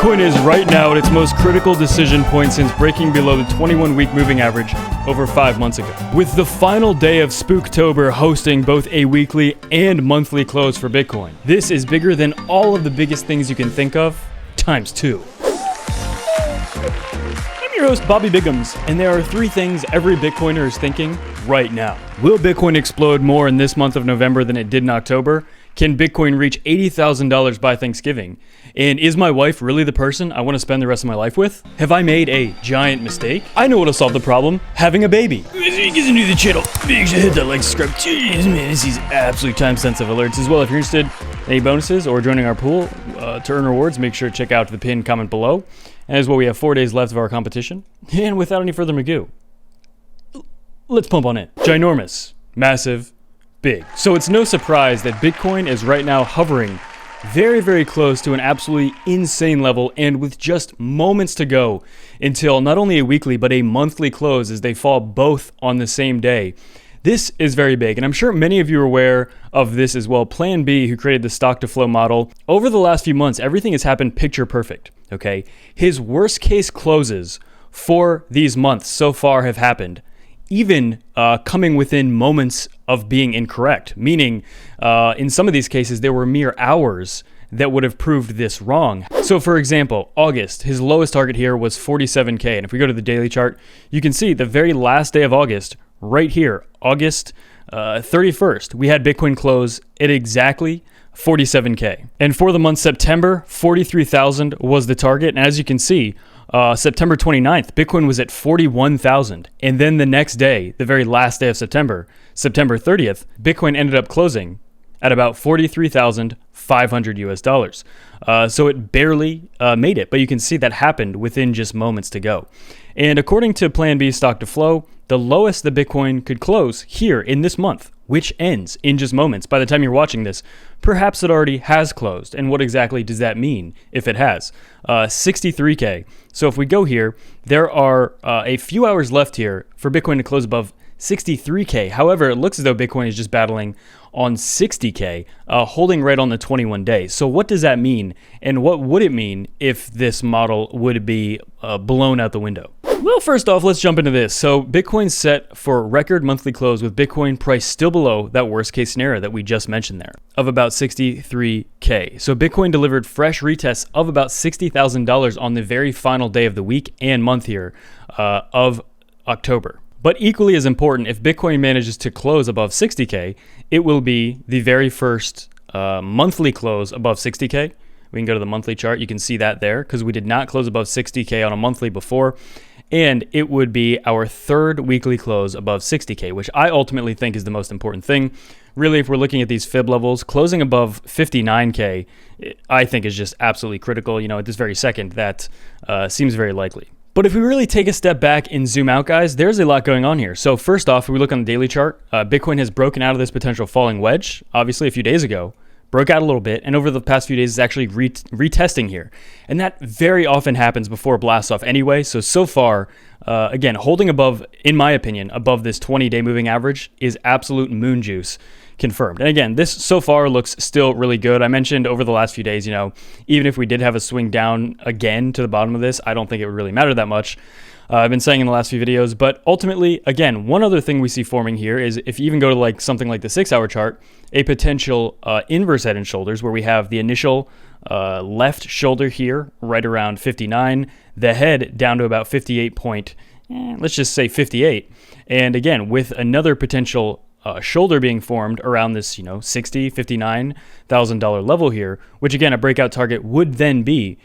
Bitcoin is right now at its most critical decision point since breaking below the 21-week moving average over 5 months ago. With the final day of Spooktober hosting both a weekly and monthly close for Bitcoin. This is bigger than all of the biggest things you can think of, times 2. I'm your host, Bobby Biggums, and there are 3 things every Bitcoiner is thinking right now. Will Bitcoin explode more in this month of November than it did in October? Can Bitcoin reach $80,000 by Thanksgiving? And is my wife really the person I want to spend the rest of my life with? Have I made a giant mistake? I know what'll solve the problem: having a baby. If you're new to the channel, make sure to hit that like, subscribe. Jeez, man, this is absolutely time-sensitive alerts as well. If you're interested in any bonuses or joining our pool to earn rewards, make sure to check out the pinned comment below. And as well, we have 4 days left of our competition. And without any further ado, let's pump on it. Ginormous, massive, big. So it's no surprise that Bitcoin is right now hovering very, very close to an absolutely insane level, and with just moments to go until not only a weekly but a monthly close as they fall both on the same day. This is very big, and I'm sure many of you are aware of this as well. Plan B, who created the stock to flow model, over the last few months, everything has happened picture perfect, okay? His worst case closes for these months so far have happened even coming within moments of being incorrect, meaning in some of these cases, there were mere hours that would have proved this wrong. So for example, August, his lowest target here was 47K. And if we go to the daily chart, you can see the very last day of August, right here, August 31st, we had Bitcoin close at exactly 47K. And for the month September, 43,000 was the target. And as you can see, September 29th, Bitcoin was at 41,000. And then the next day, the very last day of September, September 30th, Bitcoin ended up closing at about 43,500 US dollars. So it barely made it, but you can see that happened within just moments to go. And according to Plan B stock to flow, the lowest the Bitcoin could close here in this month, which ends in just moments. By the time you're watching this, perhaps it already has closed. And what exactly does that mean if it has? 63K. So if we go here, there are a few hours left here for Bitcoin to close above 63K. However, it looks as though Bitcoin is just battling on 60K, holding right on the 21 days. So what does that mean? And what would it mean if this model would be blown out the window? Well, first off, let's jump into this. So Bitcoin's set for a record monthly close with Bitcoin price still below that worst case scenario that we just mentioned there of about 63K. So Bitcoin delivered fresh retests of about $60,000 on the very final day of the week and month here of October. But equally as important, if Bitcoin manages to close above 60K, it will be the very first monthly close above 60K. We can go to the monthly chart. You can see that there because we did not close above 60K on a monthly before. And it would be our third weekly close above 60K, which I ultimately think is the most important thing. Really, if we're looking at these fib levels, closing above 59K, I think is just absolutely critical. You know, at this very second, that seems very likely. But if we really take a step back and zoom out, guys, there's a lot going on here. So first off, if we look on the daily chart, Bitcoin has broken out of this potential falling wedge, obviously a few days ago, broke out a little bit, and over the past few days is actually retesting here. And that very often happens before it blasts off anyway. So far, again, holding above, in my opinion, above this 20-day moving average is absolute moon juice confirmed. And again, this so far looks still really good. I mentioned over the last few days, you know, even if we did have a swing down again to the bottom of this, I don't think it would really matter that much. I've been saying in the last few videos, but ultimately, again, one other thing we see forming here is if you even go to like something like the 6-hour chart, a potential inverse head and shoulders where we have the initial left shoulder here right around 59, the head down to about 58 point, let's just say 58. And again, with another potential shoulder being formed around this, you know, $59,000 level here, which again, a breakout target would then be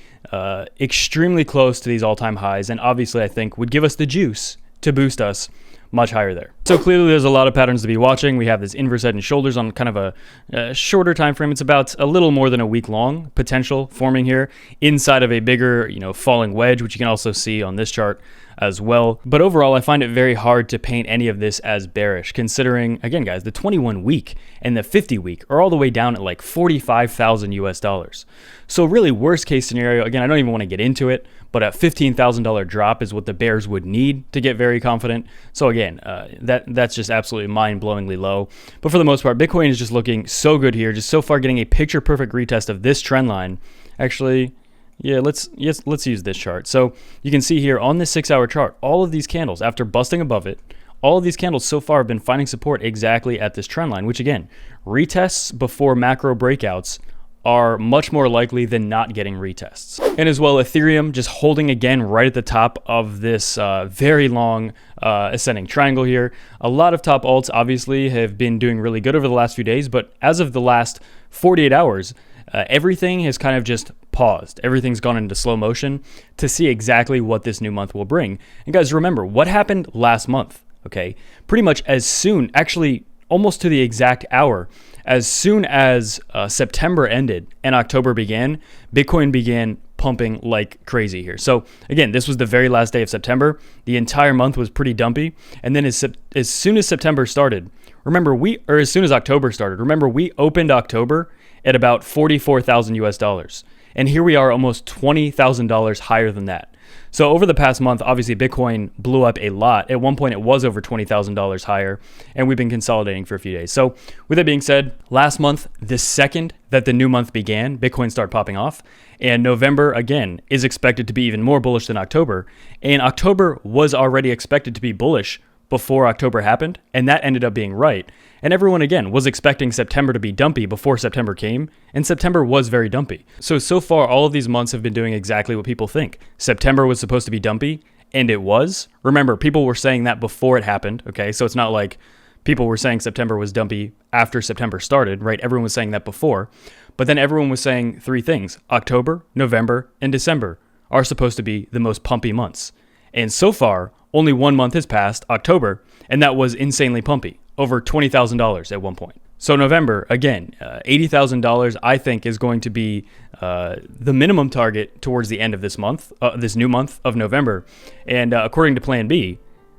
extremely close to these all-time highs. And obviously, I think would give us the juice to boost us much higher there. So clearly there's a lot of patterns to be watching. We have this inverse head and shoulders on kind of a shorter time frame. It's about a little more than a week long potential forming here inside of a bigger, you know, falling wedge, which you can also see on this chart as well. But overall, I find it very hard to paint any of this as bearish, considering, again, guys, the 21 week and the 50 week are all the way down at like 45,000 US dollars. So really worst case scenario, again, I don't even want to get into it, but a $15,000 drop is what the bears would need to get very confident. So again, that's just absolutely mind-blowingly low. But for the most part, Bitcoin is just looking so good here, just so far getting a picture-perfect retest of this trend line. Actually, Yeah, let's use this chart. So you can see here on this 6-hour chart, all of these candles, after busting above it, all of these candles so far have been finding support exactly at this trend line, which again, retests before macro breakouts are much more likely than not getting retests. And as well, Ethereum just holding again right at the top of this very long ascending triangle here. A lot of top alts obviously have been doing really good over the last few days, but as of the last 48 hours, everything has kind of just paused. Everything's gone into slow motion to see exactly what this new month will bring. And guys, remember what happened last month, okay? Pretty much as soon, actually almost to the exact hour, as soon as September ended and October began, Bitcoin began pumping like crazy here. So again, this was the very last day of September. The entire month was pretty dumpy. And then as soon as September started, as soon as October started, remember we opened October at about 44,000 US dollars. And here we are almost $20,000 higher than that. So over the past month, obviously Bitcoin blew up a lot. At one point it was over $20,000 higher, and we've been consolidating for a few days. So with that being said, last month, the second that the new month began, Bitcoin started popping off, and November again is expected to be even more bullish than October. And October was already expected to be bullish before October happened, and that ended up being right. And everyone, again, was expecting September to be dumpy before September came, and September was very dumpy. So far, all of these months have been doing exactly what people think. September was supposed to be dumpy, and it was. Remember, people were saying that before it happened, okay? So it's not like people were saying September was dumpy after September started, right? Everyone was saying that before. But then everyone was saying three things. October, November, and December are supposed to be the most pumpy months. And so far, only 1 month has passed, October, and that was insanely pumpy, over $20,000 at one point. So November, again, $80,000 I think is going to be the minimum target towards the end of this month, this new month of November. And according to Plan B,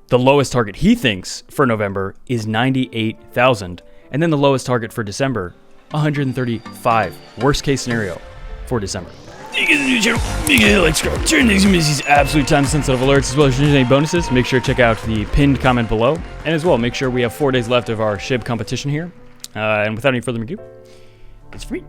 the lowest target he thinks for November is 98,000. And then the lowest target for December, 135. Worst case scenario for December. If you guys are new to the channel, make a like, subscribe, turn these absolute time-sensitive alerts, as well as if there's any bonuses. Make sure to check out the pinned comment below. And as well, make sure we have 4 days left of our SHIB competition here. And without any further ado, it's free.